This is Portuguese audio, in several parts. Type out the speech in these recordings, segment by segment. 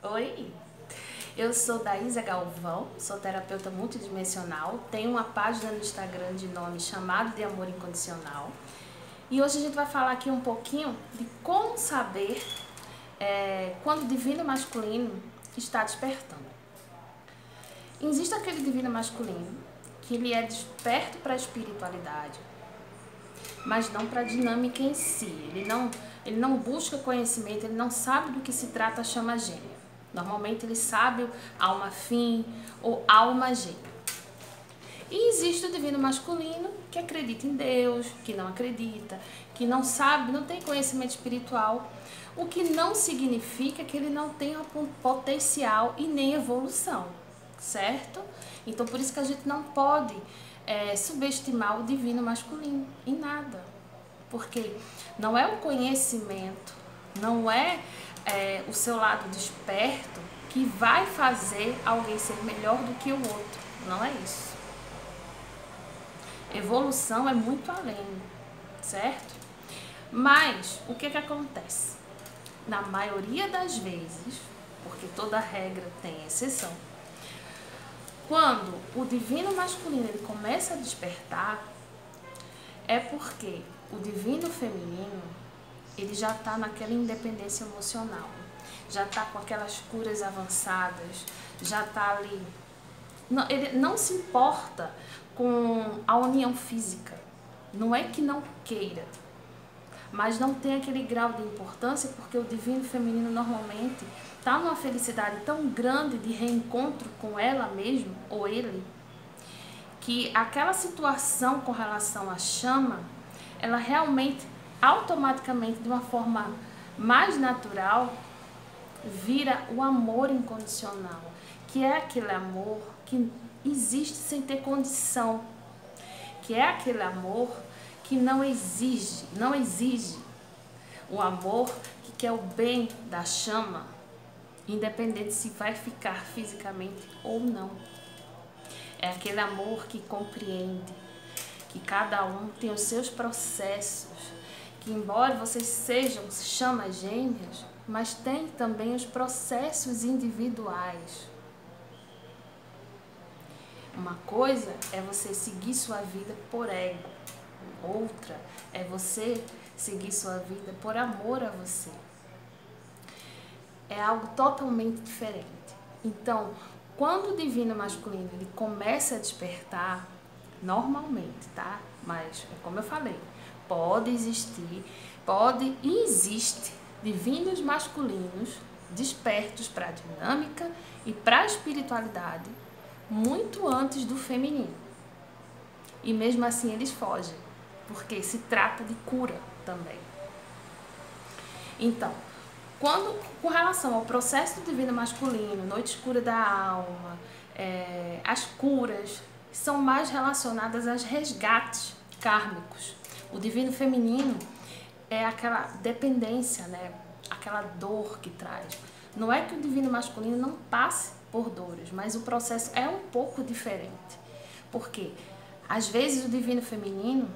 Oi, eu sou Daísa Galvão, sou terapeuta multidimensional, tenho uma página no Instagram de nome Chamado de Amor Incondicional e hoje a gente vai falar aqui um pouquinho de como saber quando o divino masculino está despertando. Existe aquele divino masculino que ele é desperto para a espiritualidade, mas não para a dinâmica em si. Ele não busca conhecimento, ele não sabe do que se trata a chama gêmea. Normalmente ele sabe alma afim ou alma gêmea. E existe o divino masculino que acredita em Deus, que não acredita, que não sabe, não tem conhecimento espiritual, o que não significa que ele não tenha potencial e nem evolução, certo? Então por isso que a gente não pode subestimar o divino masculino em nada, porque não é o conhecimento, não é o seu lado desperto que vai fazer alguém ser melhor do que o outro, não é isso. Evolução é muito além, certo? Mas o que acontece? Na maioria das vezes, porque toda regra tem exceção, quando o divino masculino ele começa a despertar, é porque o divino feminino ele já está naquela independência emocional, já está com aquelas curas avançadas, já está ali. Ele não se importa com a união física, não é que não queira, mas não tem aquele grau de importância porque o divino feminino normalmente está numa felicidade tão grande de reencontro com ela mesma ou ele, que aquela situação com relação à chama, ela realmente, automaticamente, de uma forma mais natural, vira o amor incondicional, que é aquele amor que existe sem ter condição, que é aquele amor que não exige o amor que quer o bem da chama, independente se vai ficar fisicamente ou não. É aquele amor que compreende que cada um tem os seus processos, que embora vocês sejam chamas gêmeas, mas tem também os processos individuais. Uma coisa é você seguir sua vida por ego, outra é você seguir sua vida por amor a você. É algo totalmente diferente. Então, quando o divino masculino ele começa a despertar, normalmente, tá? Mas, como eu falei, pode existir, pode e existe divinos masculinos despertos para a dinâmica e para a espiritualidade muito antes do feminino. E mesmo assim eles fogem, porque se trata de cura também. Então, com relação ao processo do divino masculino, noite escura da alma, as curas são mais relacionadas aos resgates kármicos. O divino feminino é aquela dependência, né? Aquela dor que traz. Não é que o divino masculino não passe por dores, mas o processo é um pouco diferente. Porque às vezes o divino feminino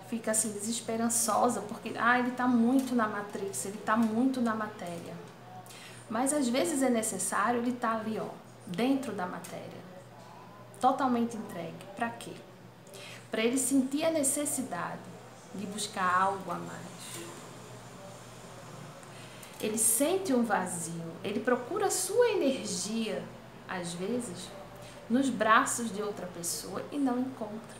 fica assim desesperançosa porque ele está muito na matrix, ele está muito na matéria. Mas às vezes é necessário ele estar ali, dentro da matéria, totalmente entregue. Para quê? Para ele sentir a necessidade de buscar algo a mais. Ele sente um vazio, ele procura sua energia, às vezes, nos braços de outra pessoa e não encontra.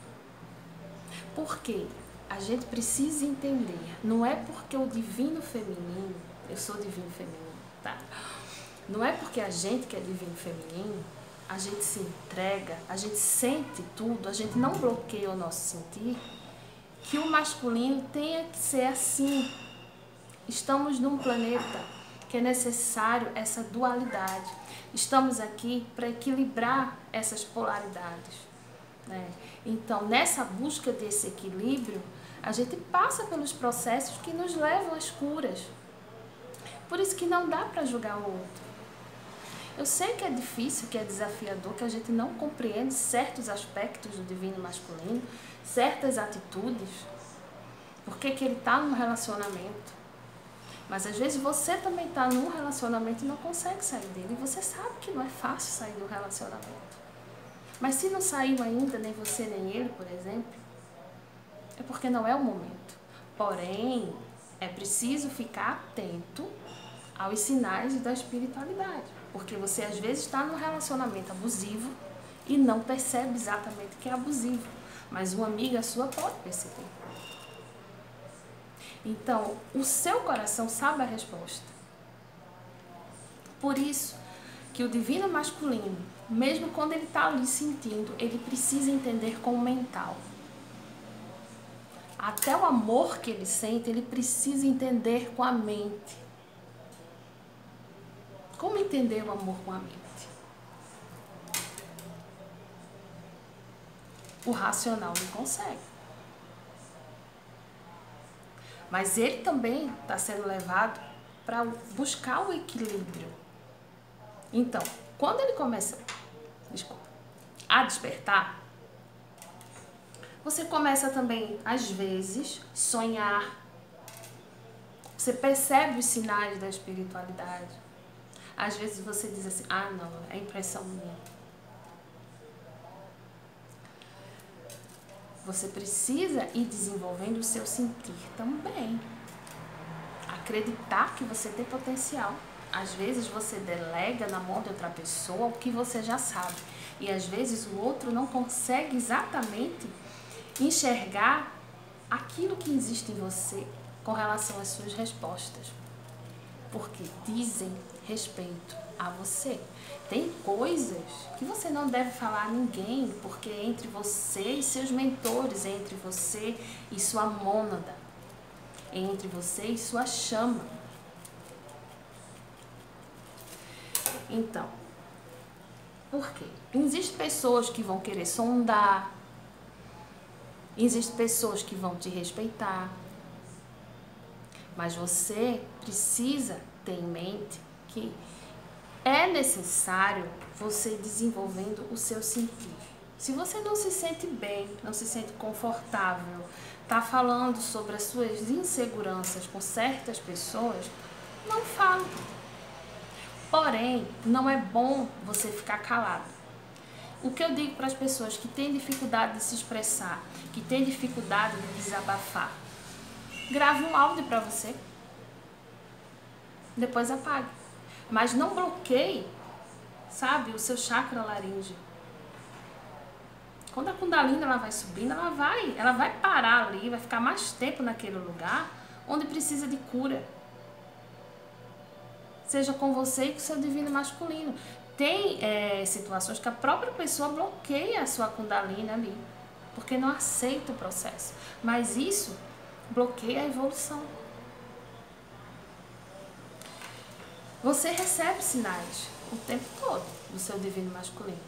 Por quê? A gente precisa entender, não é porque o divino feminino, eu sou divino feminino, tá? Não é porque a gente que é divino feminino, a gente se entrega, a gente sente tudo, a gente não bloqueia o nosso sentir, que o masculino tenha que ser assim. Estamos num planeta que é necessário essa dualidade. Estamos aqui para equilibrar essas polaridades, né? Então, nessa busca desse equilíbrio, a gente passa pelos processos que nos levam às curas. Por isso que não dá para julgar o outro. Eu sei que é difícil, que é desafiador, que a gente não compreende certos aspectos do divino masculino, certas atitudes. Por que ele está num relacionamento? Mas às vezes você também está num relacionamento e não consegue sair dele. E você sabe que não é fácil sair do relacionamento. Mas se não saiu ainda, nem você nem ele, por exemplo, é porque não é o momento. Porém, é preciso ficar atento aos sinais da espiritualidade. Porque você às vezes está num relacionamento abusivo e não percebe exatamente que é abusivo. Mas uma amiga sua pode perceber. Então, o seu coração sabe a resposta. Por isso que o divino masculino, mesmo quando ele está ali sentindo, ele precisa entender com o mental. Até o amor que ele sente, ele precisa entender com a mente. Como entender o amor com a mente? O racional não consegue. Mas ele também está sendo levado para buscar o equilíbrio. Então, quando ele começa, a despertar, você começa também, às vezes, sonhar. Você percebe os sinais da espiritualidade. Às vezes você diz assim, ah não, é impressão minha. Você precisa ir desenvolvendo o seu sentir também. Acreditar que você tem potencial. Às vezes você delega na mão de outra pessoa o que você já sabe. E às vezes o outro não consegue exatamente enxergar aquilo que existe em você com relação às suas respostas. Porque dizem respeito a você. Tem coisas que você não deve falar a ninguém, porque é entre você e seus mentores, é entre você e sua mônada, é entre você e sua chama. Então, por quê? Existem pessoas que vão querer sondar, existem pessoas que vão te respeitar, mas você precisa ter em mente que é necessário você desenvolvendo o seu sentir. Se você não se sente bem, não se sente confortável, tá falando sobre as suas inseguranças com certas pessoas, não fale. Porém, não é bom você ficar calado. O que eu digo para as pessoas que têm dificuldade de se expressar, que têm dificuldade de desabafar, grave um áudio para você, depois apague. Mas não bloqueie, sabe, o seu chakra laríngeo. Quando a Kundalini ela vai subindo, ela vai parar ali, vai ficar mais tempo naquele lugar onde precisa de cura. Seja com você e com o seu divino masculino. Tem situações que a própria pessoa bloqueia a sua Kundalini ali, porque não aceita o processo. Mas isso bloqueia a evolução. Você recebe sinais o tempo todo do seu divino masculino.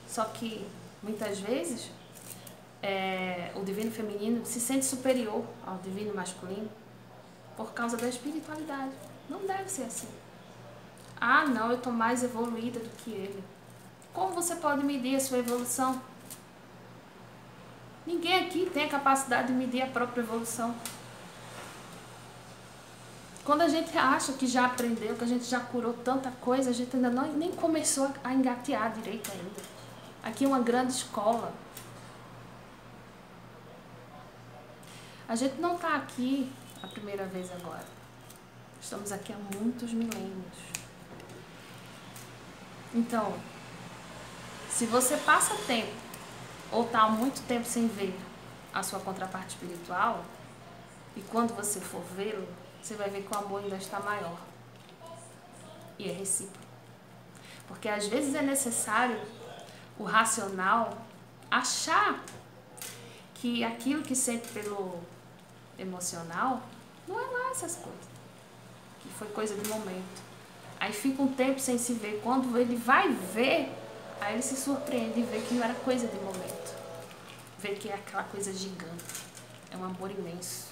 Só que, muitas vezes, o divino feminino se sente superior ao divino masculino por causa da espiritualidade. Não deve ser assim. Ah, não, eu estou mais evoluída do que ele. Como você pode medir a sua evolução? Ninguém aqui tem a capacidade de medir a própria evolução. Quando a gente acha que já aprendeu, que a gente já curou tanta coisa, a gente ainda nem começou a engatear direito ainda. Aqui é uma grande escola. A gente não está aqui a primeira vez agora. Estamos aqui há muitos milênios. Então, se você passa tempo ou está há muito tempo sem ver a sua contraparte espiritual, e quando você for vê-lo, você vai ver que o amor ainda está maior. E é recíproco. Porque às vezes é necessário o racional achar que aquilo que sente pelo emocional não é lá essas coisas. Que foi coisa de momento. Aí fica um tempo sem se ver. Quando ele vai ver, aí ele se surpreende e vê que não era coisa de momento. Vê que é aquela coisa gigante. É um amor imenso.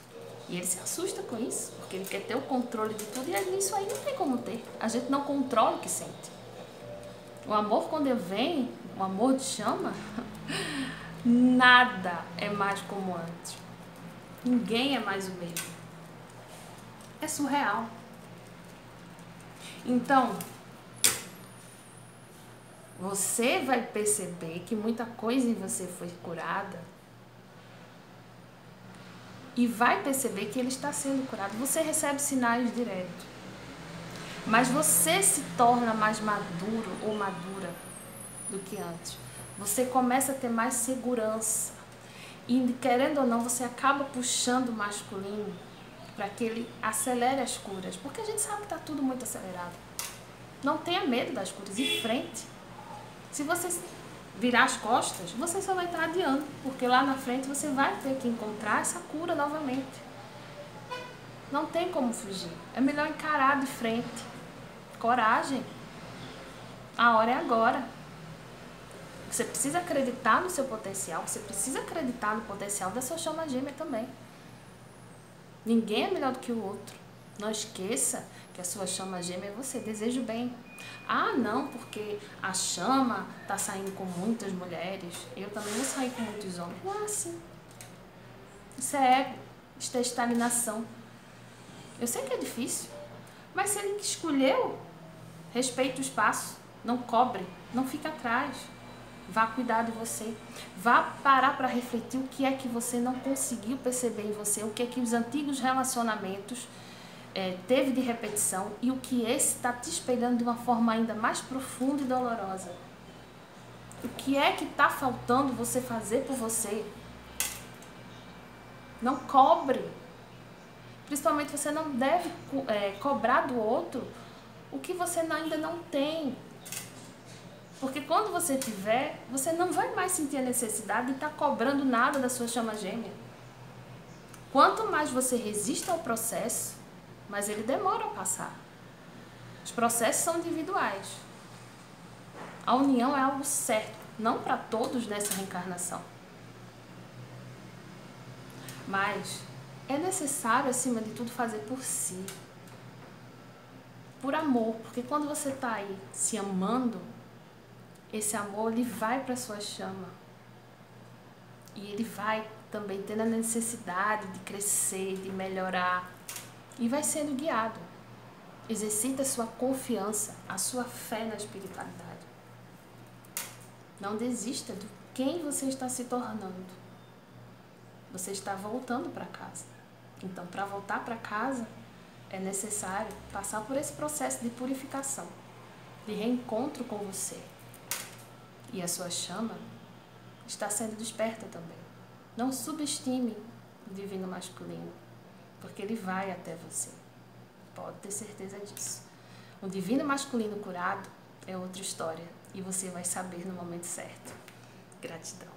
E ele se assusta com isso, porque ele quer ter o controle de tudo e isso aí não tem como ter. A gente não controla o que sente. O amor, quando vem, o amor de chama, nada é mais como antes. Ninguém é mais o mesmo. É surreal. Então, você vai perceber que muita coisa em você foi curada e vai perceber que ele está sendo curado. Você recebe sinais direto, mas você se torna mais maduro ou madura do que antes. Você começa a ter mais segurança e, querendo ou não, você acaba puxando o masculino para que ele acelere as curas, porque a gente sabe que está tudo muito acelerado. Não tenha medo das curas, enfrente. Se você virar as costas, você só vai estar adiando, porque lá na frente você vai ter que encontrar essa cura novamente. Não tem como fugir. É melhor encarar de frente. Coragem. A hora é agora. Você precisa acreditar no seu potencial, você precisa acreditar no potencial da sua chama gêmea também. Ninguém é melhor do que o outro. Não esqueça que a sua chama gêmea é você. Desejo bem. Ah, não, porque a chama está saindo com muitas mulheres. Eu também vou sair com muitos homens. Não é assim. Isso é ego. Isso é estagnação. Eu sei que é difícil, mas se ele escolheu, respeite o espaço. Não cobre, não fique atrás. Vá cuidar de você. Vá parar para refletir o que é que você não conseguiu perceber em você, o que é que os antigos relacionamentos teve de repetição e o que esse está te espelhando de uma forma ainda mais profunda e dolorosa. O que é que está faltando você fazer por você? Não cobre. Principalmente você não deve cobrar do outro o que você ainda não tem. Porque quando você tiver, você não vai mais sentir a necessidade de estar cobrando nada da sua chama gêmea. Quanto mais você resiste ao processo, mais ele demora a passar. Os processos são individuais. A união é algo certo, não para todos nessa reencarnação. Mas é necessário, acima de tudo, fazer por si. Por amor, porque quando você está aí se amando, esse amor ele vai para a sua chama. E ele vai também tendo a necessidade de crescer, de melhorar. E vai sendo guiado. Exercita a sua confiança, a sua fé na espiritualidade. Não desista de quem você está se tornando. Você está voltando para casa. Então, para voltar para casa, é necessário passar por esse processo de purificação, de reencontro com você. E a sua chama está sendo desperta também. Não subestime o divino masculino, porque ele vai até você. Pode ter certeza disso. O divino masculino curado é outra história e você vai saber no momento certo. Gratidão.